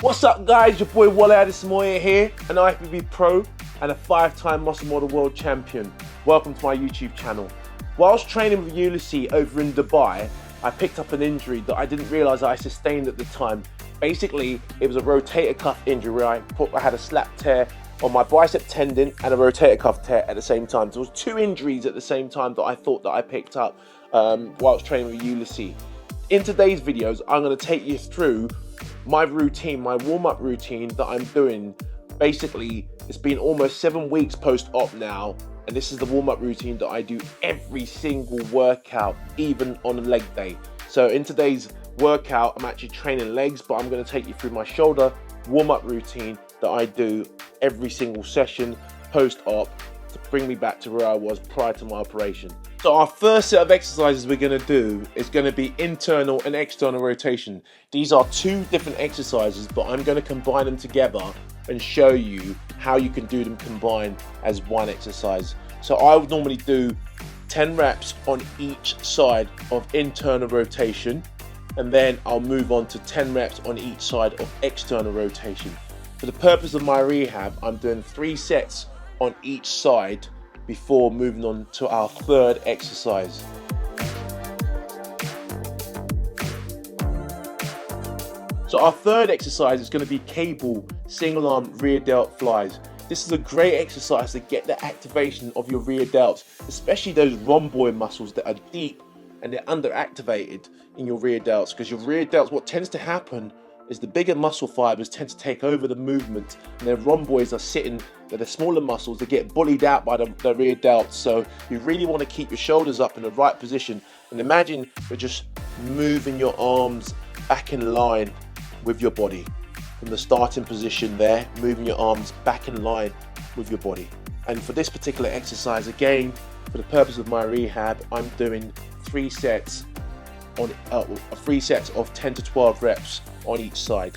What's up guys, your boy Wale Adesimoye here, an IFBB pro and a 5-time muscle model world champion. Welcome to my YouTube channel. Whilst training with Ulysses over in Dubai, I picked up an injury that I didn't realise I sustained at the time. Basically, it was a rotator cuff injury where I had a slap tear on my bicep tendon and a rotator cuff tear at the same time. So it was 2 injuries at the same time that I thought that I picked up whilst training with Ulysses. In today's videos, I'm going to take you through my routine, my warm-up routine that I'm doing. Basically, it's been almost 7 weeks post-op now, and this is the warm-up routine that I do every single workout, even on a leg day. So in today's workout, I'm actually training legs, but I'm going to take you through my shoulder warm-up routine that I do every single session post-op to bring me back to where I was prior to my operation. So our first set of exercises we're going to do is going to be internal and external rotation. These are 2 different exercises, but I'm going to combine them together and show you how you can do them combined as one exercise. So I would normally do 10 reps on each side of internal rotation, and then I'll move on to 10 reps on each side of external rotation. For the purpose of my rehab, I'm doing 3 sets on each side before moving on to our 3rd exercise. So our 3rd exercise is going to be cable single arm rear delt flies. This is a great exercise to get the activation of your rear delts, especially those rhomboid muscles that are deep and they're underactivated in your rear delts, because your rear delts, what tends to happen is the bigger muscle fibers tend to take over the movement, and their rhomboids are sitting, they're the smaller muscles that get bullied out by the rear delts. So you really want to keep your shoulders up in the right position, and imagine you're just moving your arms back in line with your body. From the starting position there, moving your arms back in line with your body. And for this particular exercise, again, for the purpose of my rehab, I'm doing 3 sets on 3 sets of 10 to 12 reps on each side.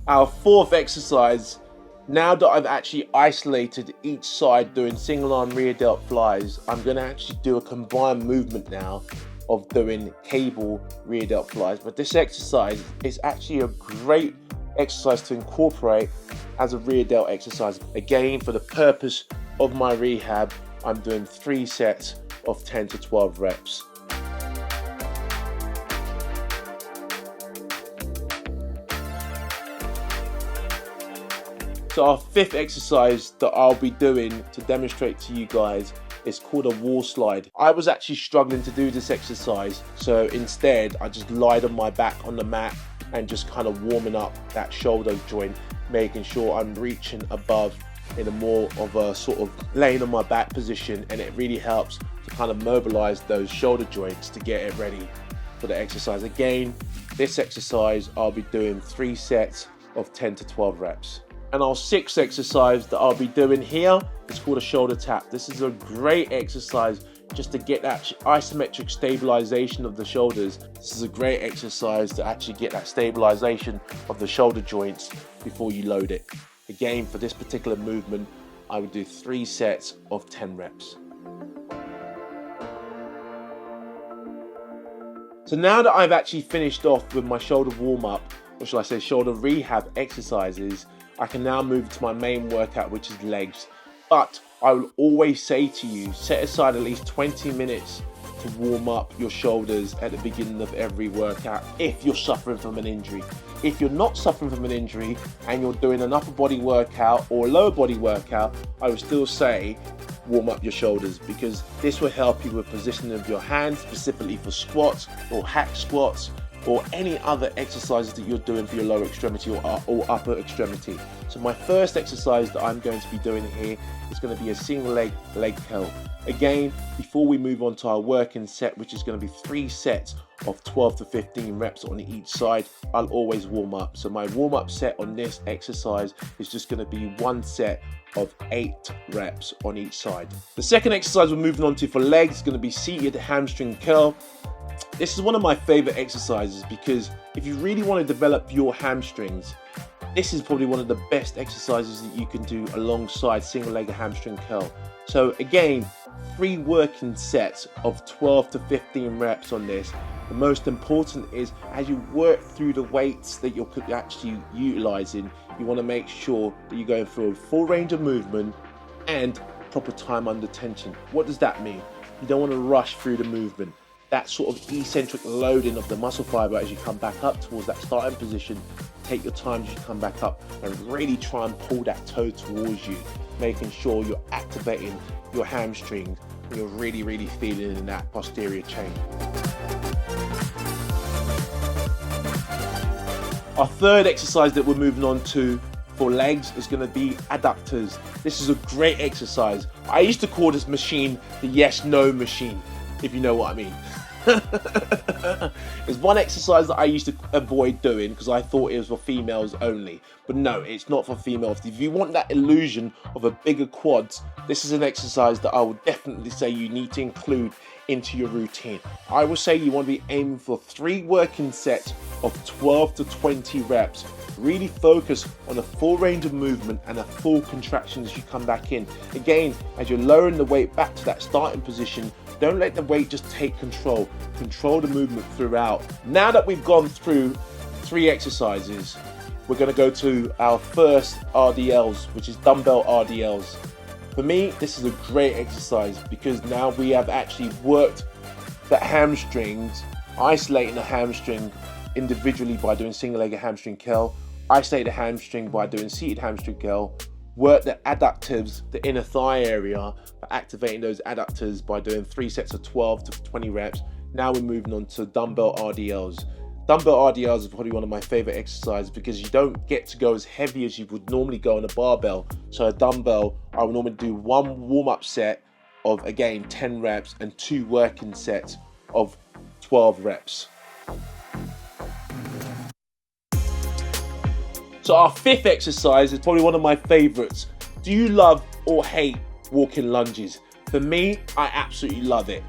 Our 4th exercise, now that I've actually isolated each side doing single arm rear delt flies, I'm going to actually do a combined movement now of doing cable rear delt flies. But this exercise is actually a great exercise to incorporate as a rear delt exercise. Again, for the purpose of my rehab, I'm doing 3 sets of 10 to 12 reps. So our 5th exercise that I'll be doing to demonstrate to you guys is called a wall slide. I was actually struggling to do this exercise, so instead I just lied on my back on the mat and just kind of warming up that shoulder joint, making sure I'm reaching above in a more of a sort of laying on my back position, and it really helps to kind of mobilize those shoulder joints to get it ready for the exercise. Again, this exercise I'll be doing 3 sets of 10 to 12 reps. And our 6th exercise that I'll be doing here is called a shoulder tap. This is a great exercise just to get that isometric stabilization of the shoulders. This is a great exercise to actually get that stabilization of the shoulder joints before you load it. Again, for this particular movement, I would do 3 sets of 10 reps. So now that I've actually finished off with my shoulder warm-up, or shall I say shoulder rehab exercises, I can now move to my main workout, which is legs. But I will always say to you, set aside at least 20 minutes to warm up your shoulders at the beginning of every workout if you're suffering from an injury. If you're not suffering from an injury and you're doing an upper body workout or a lower body workout, I would still say warm up your shoulders, because this will help you with positioning of your hands, specifically for squats or hack squats, or any other exercises that you're doing for your lower extremity or upper extremity. So my first exercise that I'm going to be doing here is going to be a single leg curl. Again, before we move on to our working set, which is going to be 3 sets of 12 to 15 reps on each side, I'll always warm up. So my warm up set on this exercise is just going to be 1 set of 8 reps on each side. The second exercise we're moving on to for legs is going to be seated hamstring curl. This is one of my favorite exercises because if you really want to develop your hamstrings, this is probably one of the best exercises that you can do alongside single leg hamstring curl. So again, 3 working sets of 12 to 15 reps on this. The most important is as you work through the weights that you're actually utilizing, you want to make sure that you're going through a full range of movement and proper time under tension. What does that mean? You don't want to rush through the movement. That sort of eccentric loading of the muscle fiber as you come back up towards that starting position. Take your time as you come back up and really try and pull that toe towards you, making sure you're activating your hamstrings and you're really feeling in that posterior chain. Our third exercise that we're moving on to for legs is going to be adductors. This is a great exercise. I used to call this machine the yes-no machine, if you know what I mean. It's one exercise that I used to avoid doing because I thought it was for females only, but no, it's not for females. If you want that illusion of a bigger quads, this is an exercise that I would definitely say you need to include into your routine. I would say you want to be aiming for 3 working sets of 12 to 20 reps. Really focus on a full range of movement and a full contraction as you come back in. Again, as you're lowering the weight back to that starting position, don't let the weight just take control. Control the movement throughout. Now that we've gone through 3 exercises, we're going to go to our first RDLs, which is dumbbell RDLs. For me, this is a great exercise because now we have actually worked the hamstrings, isolating the hamstring individually by doing single-legged hamstring curl, isolate the hamstring by doing seated hamstring curl, work the adductors, the inner thigh area, by activating those adductors by doing 3 sets of 12 to 20 reps. Now we're moving on to dumbbell RDLs. Dumbbell RDLs is probably one of my favorite exercises because you don't get to go as heavy as you would normally go on a barbell. So a dumbbell, I would normally do 1 warm-up set of, again, 10 reps and 2 working sets of 12 reps. So our 5th exercise is probably one of my favorites. Do you love or hate walking lunges? For me, I absolutely love it.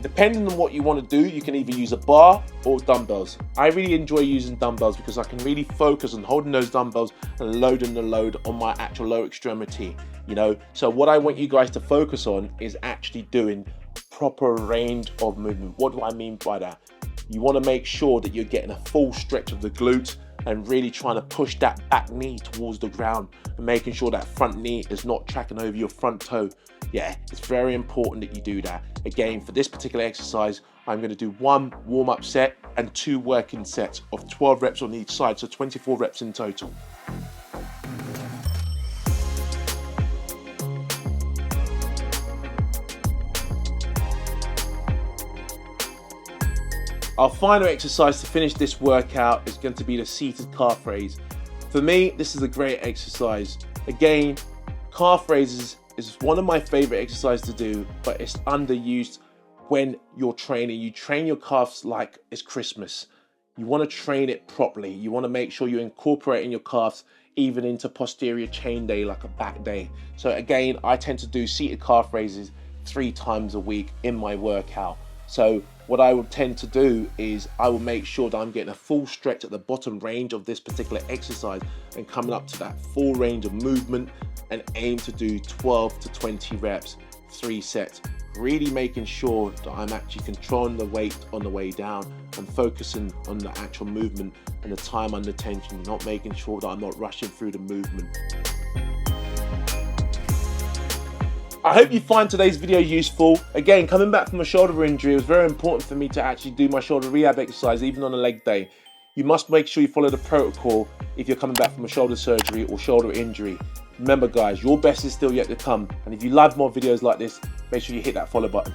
Depending on what you want to do, you can either use a bar or dumbbells. I really enjoy using dumbbells because I can really focus on holding those dumbbells and loading the load on my actual lower extremity, you know. So what I want you guys to focus on is actually doing proper range of movement. What do I mean by that? You want to make sure that you're getting a full stretch of the glutes and really trying to push that back knee towards the ground and making sure that front knee is not tracking over your front toe. Yeah, it's very important that you do that. Again, for this particular exercise, I'm going to do 1 warm-up set and 2 working sets of 12 reps on each side, so 24 reps in total. Our final exercise to finish this workout is going to be the seated calf raise. For me, this is a great exercise. Again, calf raises is one of my favorite exercises to do, but it's underused when you're training. You train your calves like it's Christmas. You want to train it properly. You want to make sure you're incorporating your calves even into posterior chain day, like a back day. So again, I tend to do seated calf raises 3 times a week in my workout. So what I would tend to do is I will make sure that I'm getting a full stretch at the bottom range of this particular exercise and coming up to that full range of movement and aim to do 12 to 20 reps, 3 sets. Really making sure that I'm actually controlling the weight on the way down and focusing on the actual movement and the time under tension, not making sure that I'm not rushing through the movement. I hope you find today's video useful. Again, coming back from a shoulder injury, it was very important for me to actually do my shoulder rehab exercise even on a leg day. You must make sure you follow the protocol if you're coming back from a shoulder surgery or shoulder injury. Remember guys, your best is still yet to come. And if you love more videos like this, make sure you hit that follow button.